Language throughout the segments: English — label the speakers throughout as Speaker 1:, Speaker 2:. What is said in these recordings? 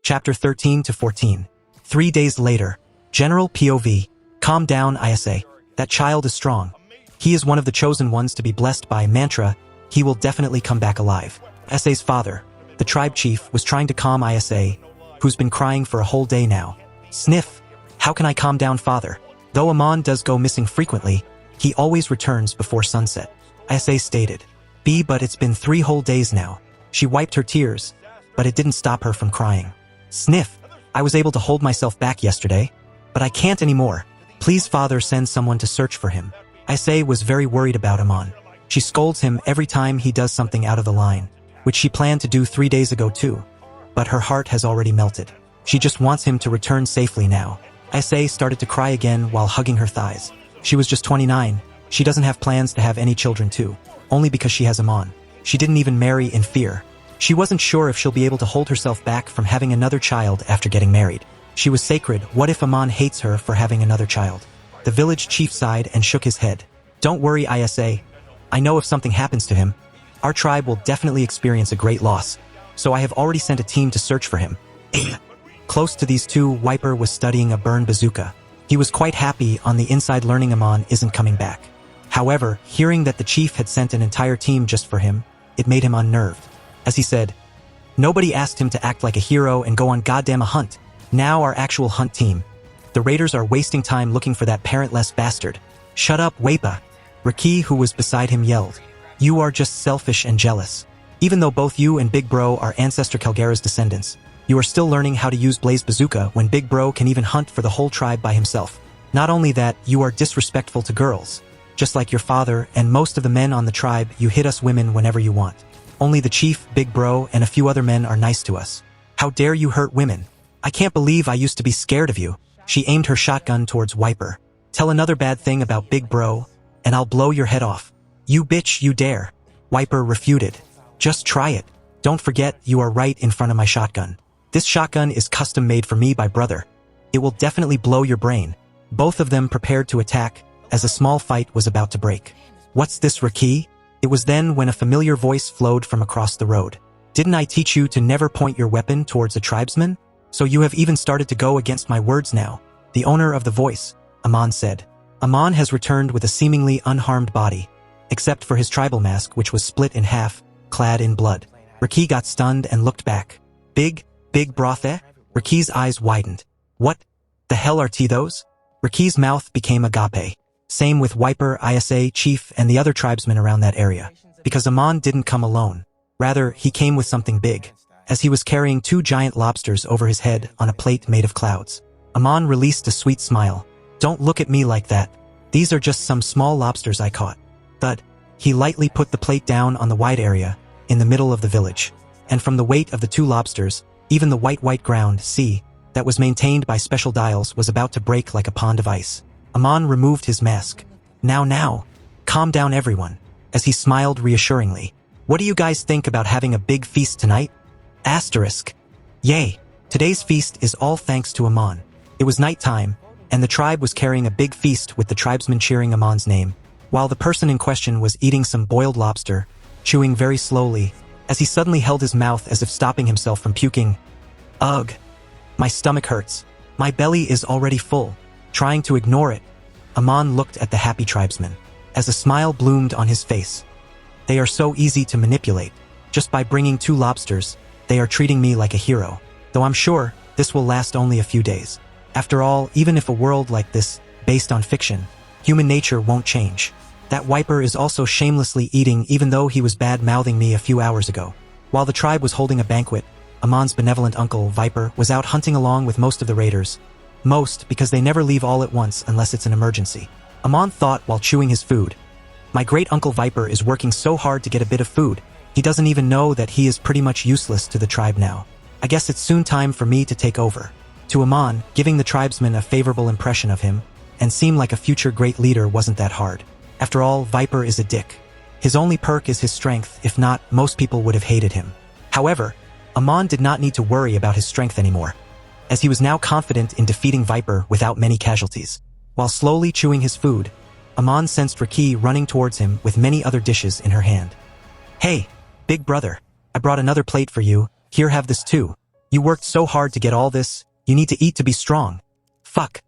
Speaker 1: Chapter 13 to 14. 3 days later. General POV. Calm down, Isa. That child is strong. He is one of the chosen ones to be blessed by mantra. He will definitely come back alive. Isa's father, the tribe chief, was trying to calm Isa, who's been crying for a whole day now. Sniff. How can I calm down, father? Though Amon does go missing frequently, he always returns before sunset. Isa stated. But it's been 3 whole days now. She wiped her tears, but it didn't stop her from crying. Sniff. I was able to hold myself back yesterday, but I can't anymore. Please, father, send someone to search for him. Isa was very worried about Amon. She scolds him every time he does something out of the line, which she planned to do 3 days ago too. But her heart has already melted. She just wants him to return safely now. Isa started to cry again while hugging her thighs. She was just 29. She doesn't have plans to have any children too, only because she has Amon. She didn't even marry in fear. She wasn't sure if she'll be able to hold herself back from having another child after getting married. She was sacred. What if Amon hates her for having another child? The village chief sighed and shook his head. Don't worry, Isa. I know if something happens to him, our tribe will definitely experience a great loss. So I have already sent a team to search for him. Close to these two, Wiper was studying a burn bazooka. He was quite happy on the inside learning Amon isn't coming back. However, hearing that the chief had sent an entire team just for him, it made him unnerved. As he said, nobody asked him to act like a hero and go on goddamn a hunt. Now our actual hunt team. The raiders are wasting time looking for that parentless bastard. Shut up, Wapa. Raki, who was beside him, yelled. You are just selfish and jealous. Even though both you and Big Bro are ancestor Calgara's descendants, you are still learning how to use Blaze Bazooka when Big Bro can even hunt for the whole tribe by himself. Not only that, you are disrespectful to girls. Just like your father and most of the men on the tribe, you hit us women whenever you want. Only the chief, Big Bro, and a few other men are nice to us. How dare you hurt women? I can't believe I used to be scared of you. She aimed her shotgun towards Wiper. Tell another bad thing about Big Bro, and I'll blow your head off. You bitch, you dare. Wiper refuted. Just try it. Don't forget, you are right in front of my shotgun. This shotgun is custom made for me by brother. It will definitely blow your brain. Both of them prepared to attack, as a small fight was about to break. What's this, Raki? It was then when a familiar voice flowed from across the road. Didn't I teach you to never point your weapon towards a tribesman? So you have even started to go against my words now. The owner of the voice, Amon, said. Amon has returned with a seemingly unharmed body, except for his tribal mask, which was split in half, clad in blood. Raki got stunned and looked back. Big brothe? Raki's eyes widened. What the hell are those? Raki's mouth became agape. Same with Wiper, Isa, Chief, and the other tribesmen around that area. Because Amon didn't come alone. Rather, he came with something big, as he was carrying 2 giant lobsters over his head on a plate made of clouds. Amon released a sweet smile. Don't look at me like that. These are just some small lobsters I caught. Thud. He lightly put the plate down on the wide area, in the middle of the village. And from the weight of the 2 lobsters, even the white ground sea, that was maintained by special dials, was about to break like a pond of ice. Amon removed his mask. Now, calm down everyone, as he smiled reassuringly. What do you guys think about having a big feast tonight? Asterisk. Yay! Today's feast is all thanks to Amon. It was nighttime, and the tribe was carrying a big feast with the tribesmen cheering Amon's name, while the person in question was eating some boiled lobster, chewing very slowly, as he suddenly held his mouth as if stopping himself from puking. Ugh! My stomach hurts. My belly is already full. Trying to ignore it, Amon looked at the happy tribesmen, as a smile bloomed on his face. They are so easy to manipulate. Just by bringing 2 lobsters, they are treating me like a hero. Though I'm sure this will last only a few days. After all, even if a world like this, based on fiction, human nature won't change. That Wiper is also shamelessly eating even though he was bad-mouthing me a few hours ago. While the tribe was holding a banquet, Amon's benevolent uncle, Viper, was out hunting along with most of the raiders. Most because they never leave all at once unless it's an emergency. Amon thought while chewing his food. My great uncle Viper is working so hard to get a bit of food, he doesn't even know that he is pretty much useless to the tribe now. I guess it's soon time for me to take over. To Amon, giving the tribesmen a favorable impression of him, and seem like a future great leader wasn't that hard. After all, Viper is a dick. His only perk is his strength, if not, most people would have hated him. However, Amon did not need to worry about his strength anymore, as he was now confident in defeating Viper without many casualties. While slowly chewing his food, Amon sensed Raki running towards him with many other dishes in her hand. Hey, big brother, I brought another plate for you, here have this too. You worked so hard to get all this, you need to eat to be strong. Fuck.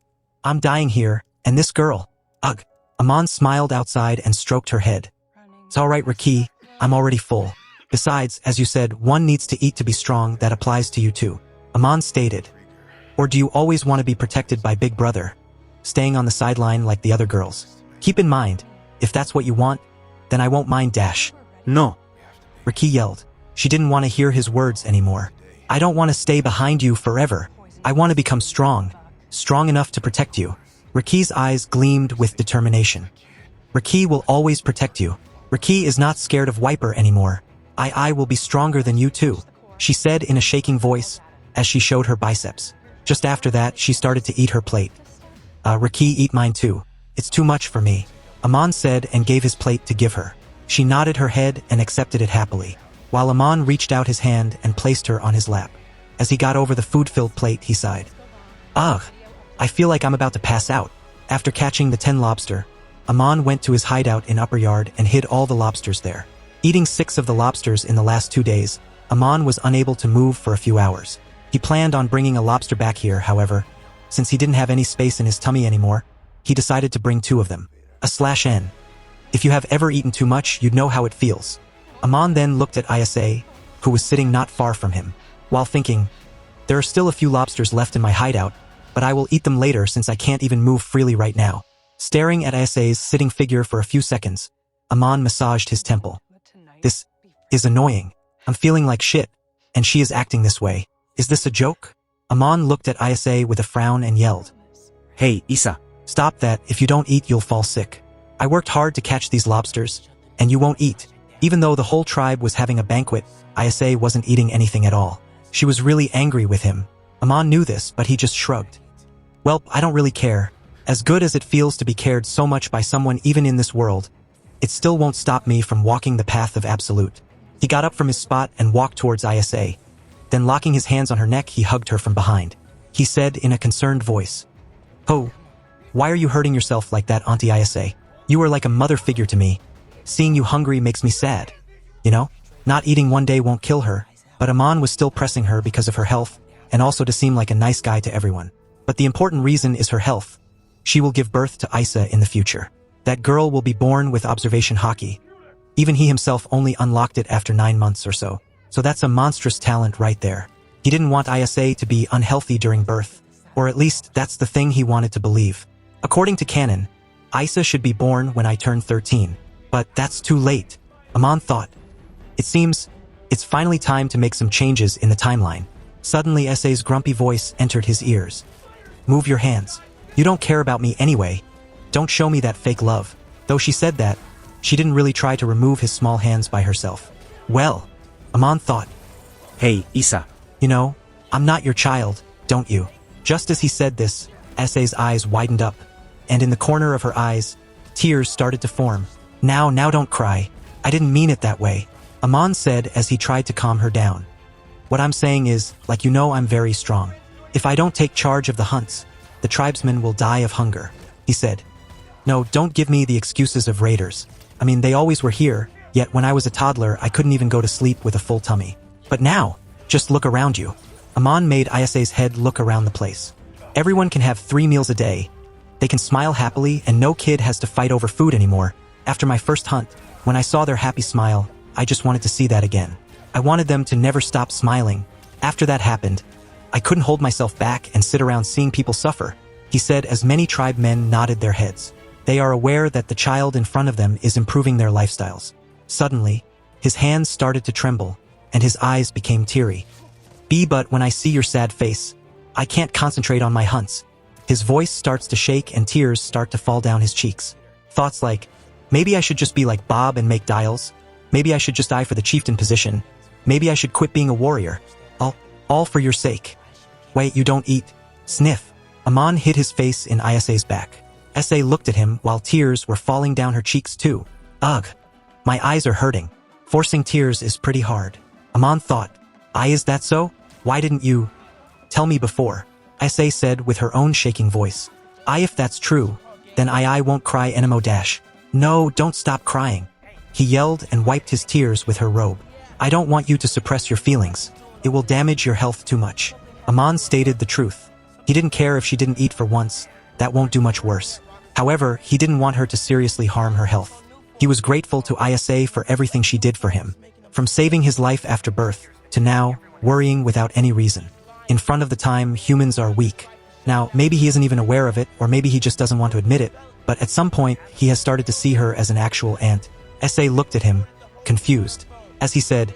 Speaker 1: I'm dying here, and this girl. Ugh. Amon smiled outside and stroked her head. It's alright, Riki, I'm already full. Besides, as you said, one needs to eat to be strong, that applies to you too. Amon stated. Or do you always want to be protected by Big Brother? Staying on the sideline like the other girls? Keep in mind, if that's what you want, then I won't mind dash. No. Riki yelled. She didn't want to hear his words anymore. I don't want to stay behind you forever. I want to become strong. Strong enough to protect you. Riki's eyes gleamed with determination. Riki will always protect you. Riki is not scared of Wiper anymore. I will be stronger than you too, she said in a shaking voice as she showed her biceps. Just after that, she started to eat her plate. Riki, eat mine too. It's too much for me, Amon said and gave his plate to give her. She nodded her head and accepted it happily, while Amon reached out his hand and placed her on his lap. As he got over the food-filled plate, he sighed. Ugh, I feel like I'm about to pass out. After catching the 10 lobster, Amon went to his hideout in Upper Yard and hid all the lobsters there. Eating 6 of the lobsters in the last 2 days, Amon was unable to move for a few hours. He planned on bringing a lobster back here, however. Since he didn't have any space in his tummy anymore, he decided to bring 2 of them. /N. If you have ever eaten too much, you'd know how it feels. Amon then looked at Isa, who was sitting not far from him, while thinking, there are still a few lobsters left in my hideout, but I will eat them later since I can't even move freely right now. Staring at Isa's sitting figure for a few seconds, Amon massaged his temple. This is annoying. I'm feeling like shit, and she is acting this way. Is this a joke? Amon looked at Isa with a frown and yelled. Hey, Isa. Stop that. If you don't eat, you'll fall sick. I worked hard to catch these lobsters, and you won't eat. Even though the whole tribe was having a banquet, Isa wasn't eating anything at all. She was really angry with him. Amon knew this, but he just shrugged. Well, I don't really care. As good as it feels to be cared so much by someone even in this world, it still won't stop me from walking the path of absolute. He got up from his spot and walked towards Isa. Then locking his hands on her neck, he hugged her from behind. He said in a concerned voice, Oh, why are you hurting yourself like that, Auntie Isa? You are like a mother figure to me. Seeing you hungry makes me sad. You know, not eating one day won't kill her, but Amon was still pressing her because of her health, and also to seem like a nice guy to everyone. But the important reason is her health. She will give birth to Isa in the future. That girl will be born with observation hockey. Even he himself only unlocked it after 9 months or so. So that's a monstrous talent right there. He didn't want Isa to be unhealthy during birth, or at least that's the thing he wanted to believe. According to canon, Isa should be born when I turn 13. But that's too late, Amon thought. It seems it's finally time to make some changes in the timeline. Suddenly Isa's grumpy voice entered his ears. Move your hands. You don't care about me anyway. Don't show me that fake love. Though she said that, she didn't really try to remove his small hands by herself. Well, Amon thought. Hey, Isa. You know, I'm not your child, don't you? Just as he said this, Isa's eyes widened up, and in the corner of her eyes, tears started to form. Now don't cry. I didn't mean it that way, Amon said as he tried to calm her down. What I'm saying is, like you know, I'm very strong. If I don't take charge of the hunts, the tribesmen will die of hunger, he said. No, don't give me the excuses of raiders. I mean, they always were here, yet when I was a toddler, I couldn't even go to sleep with a full tummy. But now, just look around you. Amon made Isa's head look around the place. Everyone can have 3 meals a day. They can smile happily, and no kid has to fight over food anymore. After my first hunt, when I saw their happy smile, I just wanted to see that again. I wanted them to never stop smiling. After that happened, I couldn't hold myself back and sit around seeing people suffer, he said as many tribe men nodded their heads. They are aware that the child in front of them is improving their lifestyles. Suddenly, his hands started to tremble, and his eyes became teary. But when I see your sad face, I can't concentrate on my hunts. His voice starts to shake and tears start to fall down his cheeks. Thoughts like, maybe I should just be like Bob and make dials. Maybe I should just die for the chieftain position. Maybe I should quit being a warrior. All for your sake. Wait, you don't eat. Sniff. Amon hid his face in Isa's back. Isa looked at him while tears were falling down her cheeks too. Ugh. My eyes are hurting. Forcing tears is pretty hard. Amon thought. Is that so? Why didn't you tell me before? Isa said with her own shaking voice. If that's true, then I won't cry anymore. No, don't stop crying. He yelled and wiped his tears with her robe. I don't want you to suppress your feelings. It will damage your health too much. Amon stated the truth. He didn't care if she didn't eat for once. That won't do much worse. However, he didn't want her to seriously harm her health. He was grateful to Isa for everything she did for him. From saving his life after birth, to now, worrying without any reason. In front of the time, humans are weak. Now, maybe he isn't even aware of it, or maybe he just doesn't want to admit it, but at some point, he has started to see her as an actual aunt. Sa looked at him, confused. As he said,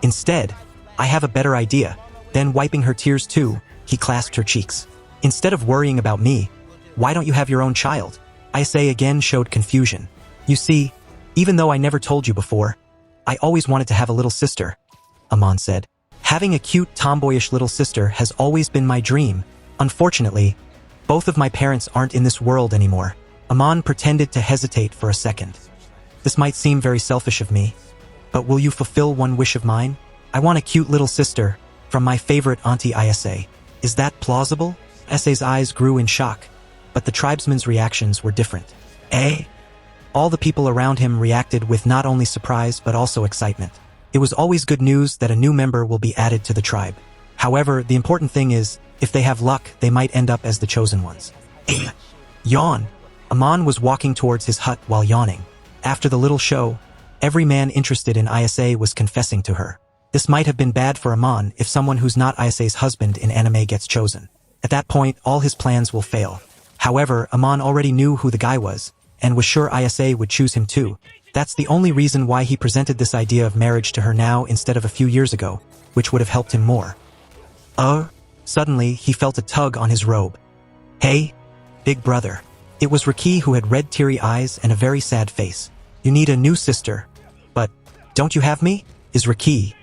Speaker 1: "Instead, I have a better idea." Then wiping her tears too, he clasped her cheeks. "Instead of worrying about me, why don't you have your own child?" Isa again showed confusion. "You see, even though I never told you before, I always wanted to have a little sister," Amon said. "Having a cute, tomboyish little sister has always been my dream. Unfortunately, both of my parents aren't in this world anymore." Amon pretended to hesitate for a second. "This might seem very selfish of me, but will you fulfill one wish of mine? I want a cute little sister from my favorite auntie Isa. Is that plausible?" Sa's eyes grew in shock, but the tribesman's reactions were different. "Eh?" All the people around him reacted with not only surprise but also excitement. It was always good news that a new member will be added to the tribe. However, the important thing is, if they have luck, they might end up as the chosen ones. Yawn. Amon was walking towards his hut while yawning. After the little show, every man interested in Isa was confessing to her. This might have been bad for Amon if someone who's not Isa's husband in anime gets chosen. At that point, all his plans will fail. However, Amon already knew who the guy was, and was sure Isa would choose him too. That's the only reason why he presented this idea of marriage to her now instead of a few years ago, which would have helped him more. Suddenly, he felt a tug on his robe. "Hey, big brother." It was Riki, who had red teary eyes and a very sad face. "You need a new sister. But, don't you have me? Is Riki,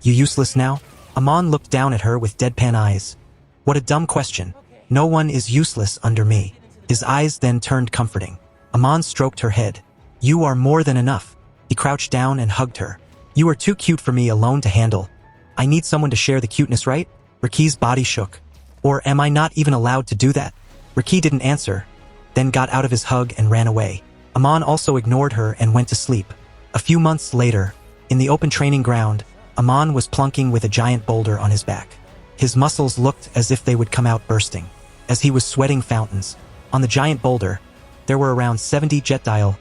Speaker 1: you useless now?" Amon looked down at her with deadpan eyes. "What a dumb question. No one is useless under me." His eyes then turned comforting. Amon stroked her head. "You are more than enough." He crouched down and hugged her. "You are too cute for me alone to handle. I need someone to share the cuteness, right?" Riki's body shook. "Or am I not even allowed to do that?" Riki didn't answer, then got out of his hug and ran away. Amon also ignored her and went to sleep. A few months later, in the open training ground, Amon was plunking with a giant boulder on his back. His muscles looked as if they would come out bursting, as he was sweating fountains. On the giant boulder, there were around 70 jet dial,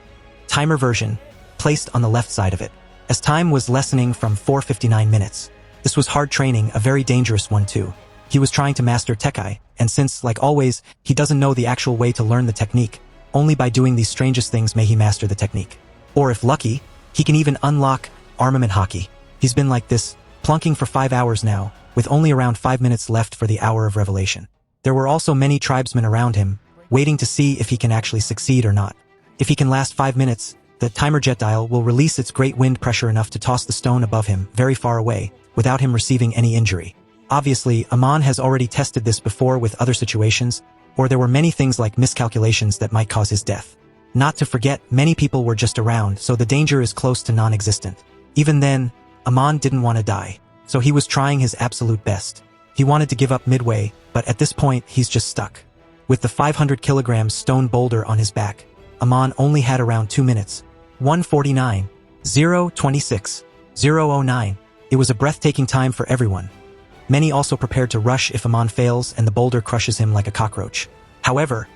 Speaker 1: timer version, placed on the left side of it. As time was lessening from 4:59 minutes. This was hard training, a very dangerous one too. He was trying to master Tekai, and since, like always, he doesn't know the actual way to learn the technique, only by doing these strangest things may he master the technique. Or if lucky, he can even unlock armament hockey. He's been like this, plunking for 5 hours now, with only around 5 minutes left for the hour of revelation. There were also many tribesmen around him, waiting to see if he can actually succeed or not. If he can last 5 minutes, the timer jet dial will release its great wind pressure enough to toss the stone above him, very far away, without him receiving any injury. Obviously, Amon has already tested this before with other situations, or there were many things like miscalculations that might cause his death. Not to forget, many people were just around, so the danger is close to non-existent. Even then, Amon didn't want to die, so he was trying his absolute best. He wanted to give up midway, but at this point, he's just stuck. With the 500 kilograms stone boulder on his back, Amon only had around 2 minutes. 1:49, 0:26, 0:09. It was a breathtaking time for everyone. Many also prepared to rush if Amon fails and the boulder crushes him like a cockroach. However,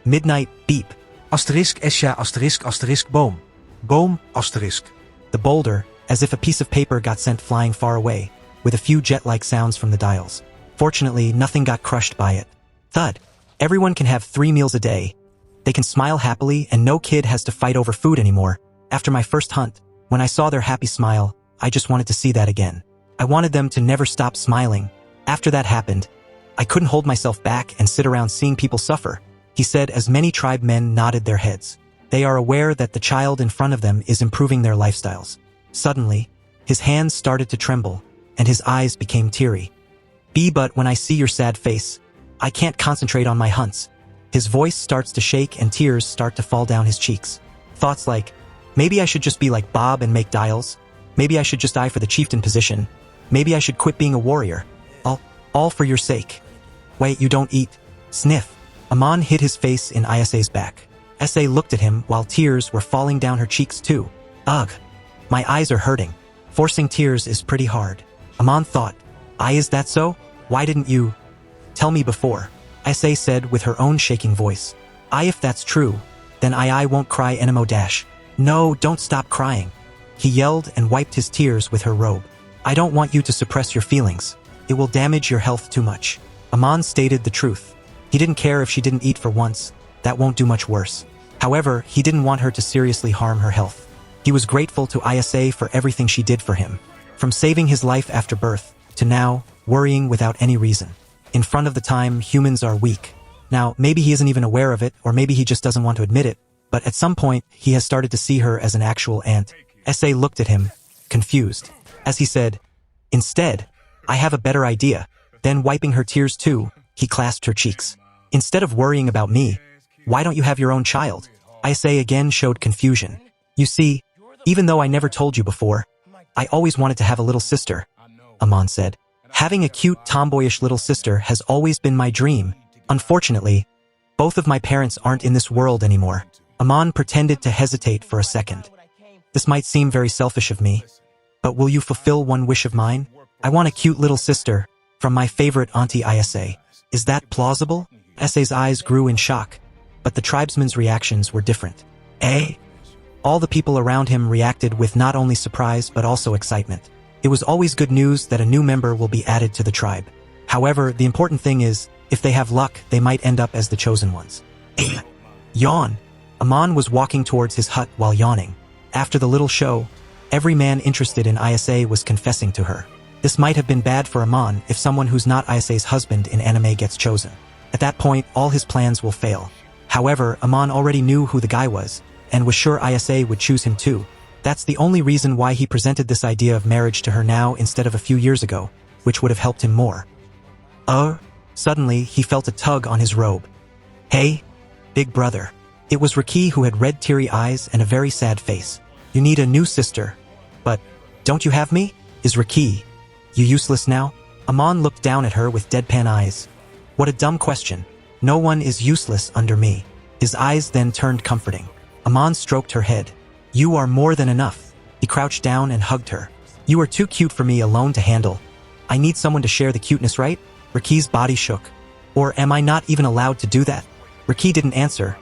Speaker 1: midnight beep.
Speaker 2: Asterisk esja asterisk asterisk boom. Boom asterisk.
Speaker 1: The boulder, as if a piece of paper got sent flying far away, with a few jet-like sounds from the dials. Fortunately, nothing got crushed by it. Thud. Everyone can have 3 meals a day. They can smile happily and no kid has to fight over food anymore. After my first hunt, when I saw their happy smile, I just wanted to see that again. I wanted them to never stop smiling. After that happened, I couldn't hold myself back and sit around seeing people suffer, he said as many tribe men nodded their heads. They are aware that the child in front of them is improving their lifestyles. Suddenly, his hands started to tremble, and his eyes became teary. But when I see your sad face, I can't concentrate on my hunts. His voice starts to shake and tears start to fall down his cheeks. Thoughts like, maybe I should just be like Bob and make dials. Maybe I should just die for the chieftain position. Maybe I should quit being a warrior. All for your sake. Wait, you don't eat. Sniff. Amon hid his face in Isa's back. Sa looked at him while tears were falling down her cheeks too. Ugh. My eyes are hurting. Forcing tears is pretty hard. Amon thought, Is that so? Why didn't you tell me before? Ayase said with her own shaking voice. If that's true, then I won't cry anymore dash. No, don't stop crying. He yelled and wiped his tears with her robe. I don't want you to suppress your feelings. It will damage your health too much. Amon stated the truth. He didn't care if she didn't eat for once. That won't do much worse. However, he didn't want her to seriously harm her health. He was grateful to Ayase for everything she did for him. From saving his life after birth, to now, worrying without any reason. In front of the time, humans are weak. Now, maybe he isn't even aware of it, or maybe he just doesn't want to admit it, but at some point, he has started to see her as an actual aunt. S.A. looked at him, confused. As he said, instead, I have a better idea. Then wiping her tears too, he clasped her cheeks. Instead of worrying about me, why don't you have your own child? S.A. again showed confusion. You see, even though I never told you before, I always wanted to have a little sister, Amon said. Having a cute, tomboyish little sister has always been my dream. Unfortunately, both of my parents aren't in this world anymore. Amon pretended to hesitate for a second. This might seem very selfish of me, but will you fulfill one wish of mine? I want a cute little sister from my favorite auntie Isa. Is that plausible? Isa's eyes grew in shock, but the tribesmen's reactions were different. All the people around him reacted with not only surprise but also excitement. It was always good news that a new member will be added to the tribe. However, the important thing is, if they have luck, they might end up as the chosen ones. Yawn. Amon was walking towards his hut while yawning. After the little show, every man interested in Isa was confessing to her. This might have been bad for Amon if someone who's not Isa's husband in anime gets chosen. At that point, all his plans will fail. However, Amon already knew who the guy was, and was sure Isa would choose him too. That's the only reason why he presented this idea of marriage to her now instead of a few years ago, which would have helped him more. Suddenly, he felt a tug on his robe. Hey, big brother. It was Riki who had red teary eyes and a very sad face. You need a new sister. But, don't you have me? Is Riki, you useless now? Amon looked down at her with deadpan eyes. What a dumb question. No one is useless under me. His eyes then turned comforting. Amon stroked her head. You are more than enough. He crouched down and hugged her. You are too cute for me alone to handle. I need someone to share the cuteness, right? Riki's body shook. Or am I not even allowed to do that? Riki didn't answer,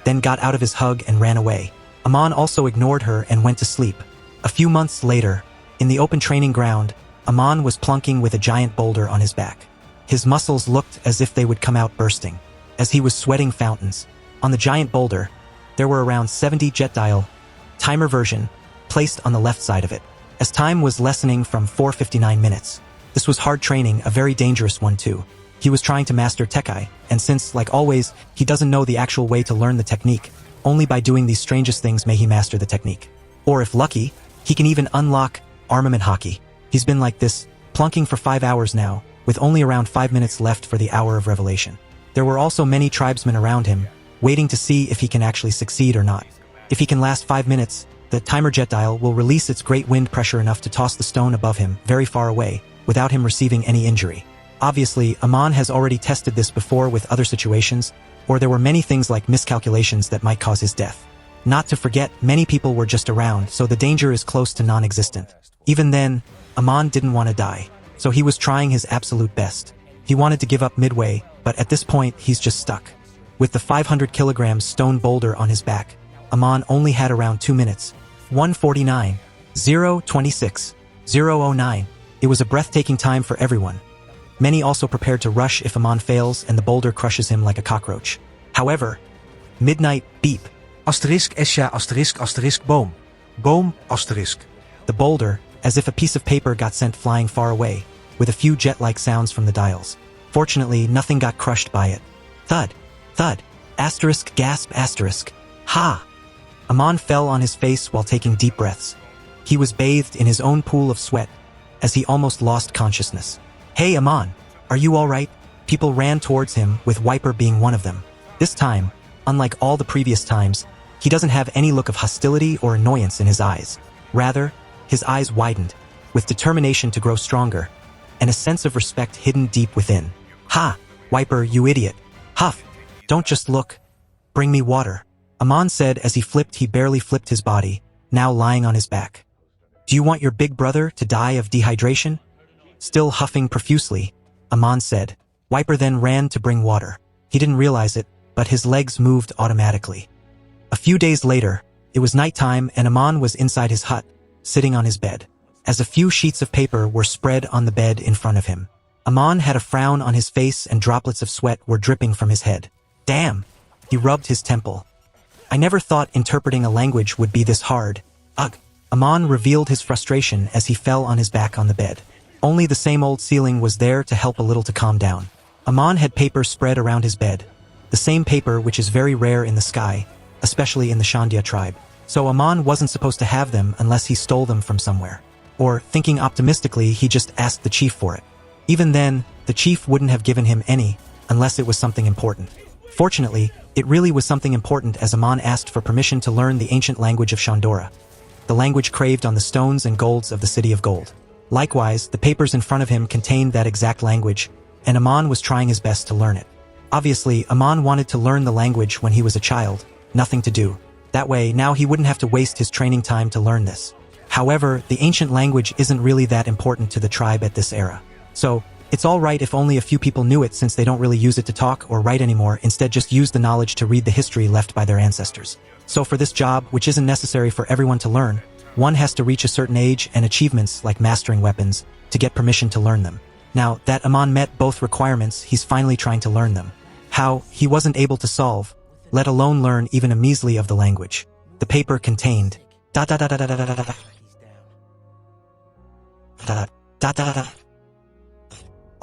Speaker 1: then got out of his hug and ran away. Amon also ignored her and went to sleep. A few months later, in the open training ground, Amon was plunking with a giant boulder on his back. His muscles looked as if they would come out bursting, as he was sweating fountains. On the giant boulder, there were around 70 jet dial timer version placed on the left side of it, as time was lessening from 4:59 minutes. This was hard training, a very dangerous one too. He was trying to master Tekai, and since, like always, he doesn't know the actual way to learn the technique, only by doing these strangest things may he master the technique. Or if lucky, he can even unlock armament hockey. He's been like this, plunking for 5 hours now, with only around 5 minutes left for the hour of revelation. There were also many tribesmen around him, waiting to see if he can actually succeed or not. If he can last 5 minutes, the timer jet dial will release its great wind pressure enough to toss the stone above him, very far away, without him receiving any injury. Obviously, Amon has already tested this before with other situations, or there were many things like miscalculations that might cause his death. Not to forget, many people were just around, so the danger is close to non-existent. Even then, Amon didn't want to die, so he was trying his absolute best. He wanted to give up midway, but at this point, he's just stuck. With the 500 kilograms stone boulder on his back, Amon only had around 2 minutes. 1:49, 0:26, 0:09. It was a breathtaking time for everyone. Many also prepared to rush if Amon fails and the boulder crushes him like a cockroach. However, midnight beep.
Speaker 2: Asterisk esja asterisk asterisk boom. Boom asterisk.
Speaker 1: The boulder, as if a piece of paper, got sent flying far away, with a few jet-like sounds from the dials. Fortunately, nothing got crushed by it. Thud, thud, asterisk gasp asterisk. Ha! Amon fell on his face while taking deep breaths. He was bathed in his own pool of sweat, as he almost lost consciousness. Hey Amon, are you alright? People ran towards him, with Wiper being one of them. This time, unlike all the previous times, he doesn't have any look of hostility or annoyance in his eyes. Rather, his eyes widened, with determination to grow stronger, and a sense of respect hidden deep within. Ha! Wiper, you idiot! Huff! Don't just look. Bring me water. Amon said as he barely flipped his body, now lying on his back. Do you want your big brother to die of dehydration? Still huffing profusely, Amon said. Wiper then ran to bring water. He didn't realize it, but his legs moved automatically. A few days later, it was nighttime and Amon was inside his hut, sitting on his bed. As a few sheets of paper were spread on the bed in front of him, Amon had a frown on his face and droplets of sweat were dripping from his head. Damn! He rubbed his temple. I never thought interpreting a language would be this hard. Ugh! Amon revealed his frustration as he fell on his back on the bed. Only the same old ceiling was there to help a little to calm down. Amon had paper spread around his bed. The same paper which is very rare in the sky, especially in the Shandia tribe. So Amon wasn't supposed to have them unless he stole them from somewhere. Or, thinking optimistically, he just asked the chief for it. Even then, the chief wouldn't have given him any, unless it was something important. Fortunately, it really was something important as Amon asked for permission to learn the ancient language of Shandora, the language craved on the stones and golds of the City of Gold. Likewise, the papers in front of him contained that exact language, and Amon was trying his best to learn it. Obviously, Amon wanted to learn the language when he was a child, nothing to do. That way, now he wouldn't have to waste his training time to learn this. However, the ancient language isn't really that important to the tribe at this era. So, it's alright if only a few people knew it since they don't really use it to talk or write anymore, instead just use the knowledge to read the history left by their ancestors. So for this job, which isn't necessary for everyone to learn, one has to reach a certain age and achievements like mastering weapons to get permission to learn them. Now that Amon met both requirements, he's finally trying to learn them. How, he wasn't able to solve, let alone learn even a measly of the language. The paper contained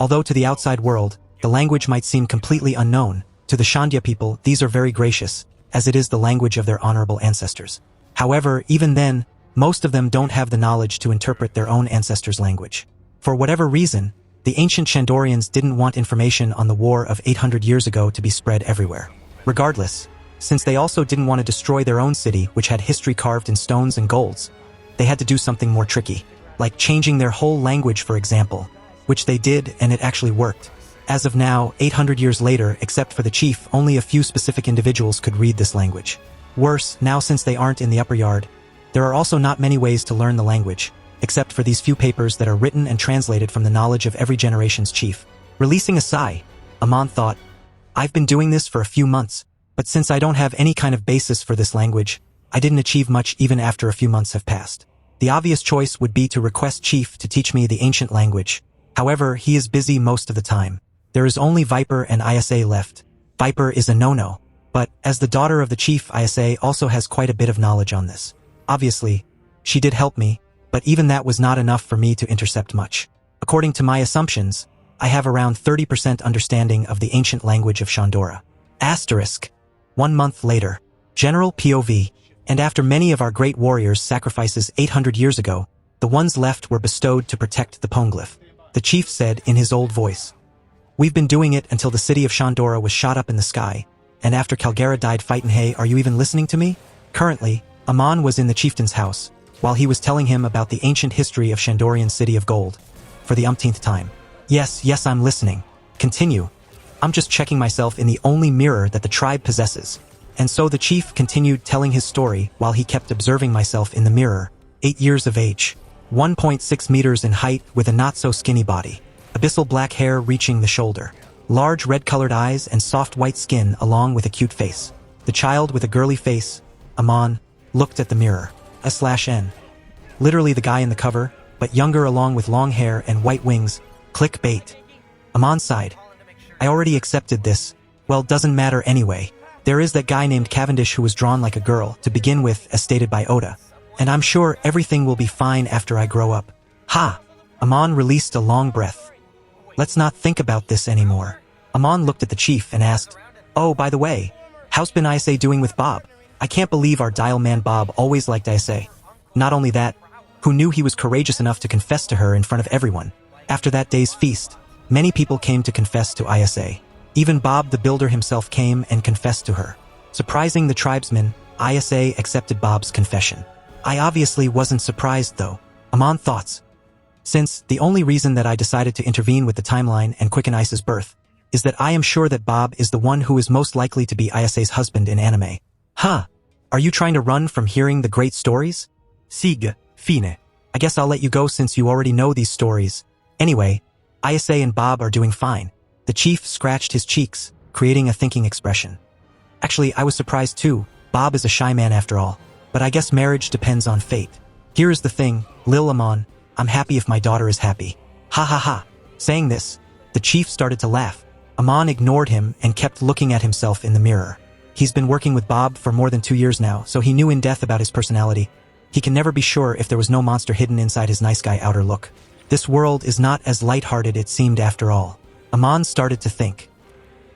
Speaker 1: Although to the outside world, the language might seem completely unknown, to the Shandia people these are very gracious, as it is the language of their honorable ancestors. However, even then, most of them don't have the knowledge to interpret their own ancestors' language. For whatever reason, the ancient Shandorians didn't want information on the war of 800 years ago to be spread everywhere. Regardless, since they also didn't want to destroy their own city which had history carved in stones and golds, they had to do something more tricky, like changing their whole language for example, which they did and it actually worked. As of now, 800 years later, except for the chief, only a few specific individuals could read this language. Worse, now since they aren't in the upper yard, there are also not many ways to learn the language, except for these few papers that are written and translated from the knowledge of every generation's chief. Releasing a sigh, Amon thought, I've been doing this for a few months, but since I don't have any kind of basis for this language, I didn't achieve much even after a few months have passed. The obvious choice would be to request Chief to teach me the ancient language. However, he is busy most of the time. There is only Viper and Isa left. Viper is a no-no, but as the daughter of the chief, Isa also has quite a bit of knowledge on this. Obviously, she did help me, but even that was not enough for me to intercept much. According to my assumptions, I have around 30% understanding of the ancient language of Shandora. Asterisk. 1 month later, General POV, and after many of our great warriors' sacrifices 800 years ago, the ones left were bestowed to protect the Poneglyph. The chief said in his old voice, We've been doing it until the city of Shandora was shot up in the sky, and after Calgara died fightin' hey, are you even listening to me? Currently, Amon was in the chieftain's house, while he was telling him about the ancient history of Shandorian City of Gold, for the umpteenth time. Yes, I'm listening. Continue. I'm just checking myself in the only mirror that the tribe possesses. And so the chief continued telling his story while he kept observing myself in the mirror. 8 years of age, 1.6 meters in height with a not-so-skinny body, abyssal black hair reaching the shoulder, large red-colored eyes and soft white skin along with a cute face. The child with a girly face, Amon, looked at the mirror. /N. Literally the guy in the cover, but younger along with long hair and white wings. Clickbait. Amon sighed. I already accepted this. Well, doesn't matter anyway. There is that guy named Cavendish who was drawn like a girl, to begin with, as stated by Oda. And I'm sure everything will be fine after I grow up. Ha! Amon released a long breath. Let's not think about this anymore. Amon looked at the chief and asked, Oh, by the way, how's been Isa doing with Bob? I can't believe our dial man Bob always liked Isa. Not only that, who knew he was courageous enough to confess to her in front of everyone. After that day's feast, many people came to confess to Isa. Even Bob the Builder himself came and confessed to her. Surprising the tribesmen, Isa accepted Bob's confession. I obviously wasn't surprised though. Amon thoughts. Since the only reason that I decided to intervene with the timeline and quicken Isa's birth is that I am sure that Bob is the one who is most likely to be Isa's husband in anime. Huh? Are you trying to run from hearing the great stories? Sig, fine. I guess I'll let you go since you already know these stories, Anyway, Isa and Bob are doing fine. The chief scratched his cheeks, creating a thinking expression. Actually, I was surprised too. Bob is a shy man after all. But I guess marriage depends on fate. Here is the thing, Lil Amon, I'm happy if my daughter is happy. Ha ha ha. Saying this, the chief started to laugh. Amon ignored him and kept looking at himself in the mirror. He's been working with Bob for more than 2 years now, so he knew in depth about his personality. He can never be sure if there was no monster hidden inside his nice guy outer look. This world is not as lighthearted it seemed after all. Amon started to think.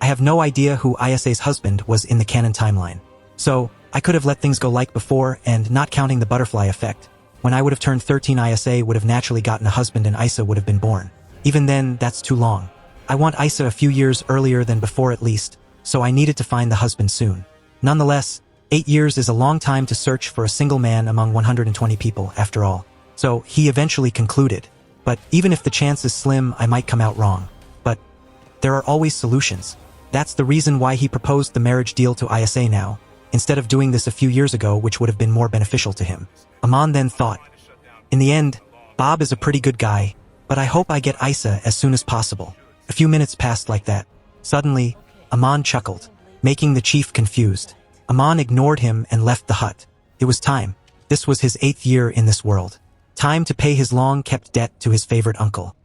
Speaker 1: I have no idea who Isa's husband was in the canon timeline. So, I could have let things go like before, and not counting the butterfly effect. When I would have turned 13, Isa would have naturally gotten a husband and Isa would have been born. Even then, that's too long. I want Isa a few years earlier than before at least, so I needed to find the husband soon. Nonetheless, 8 years is a long time to search for a single man among 120 people, after all. So, he eventually concluded. But even if the chance is slim, I might come out wrong. But there are always solutions. That's the reason why he proposed the marriage deal to Isa now, instead of doing this a few years ago, which would have been more beneficial to him. Amon then thought, in the end, Bob is a pretty good guy, but I hope I get Isa as soon as possible. A few minutes passed like that. Suddenly, Amon chuckled, making the chief confused. Amon ignored him and left the hut. It was time. This was his 8th year in this world. Time to pay his long-kept debt to his favorite uncle.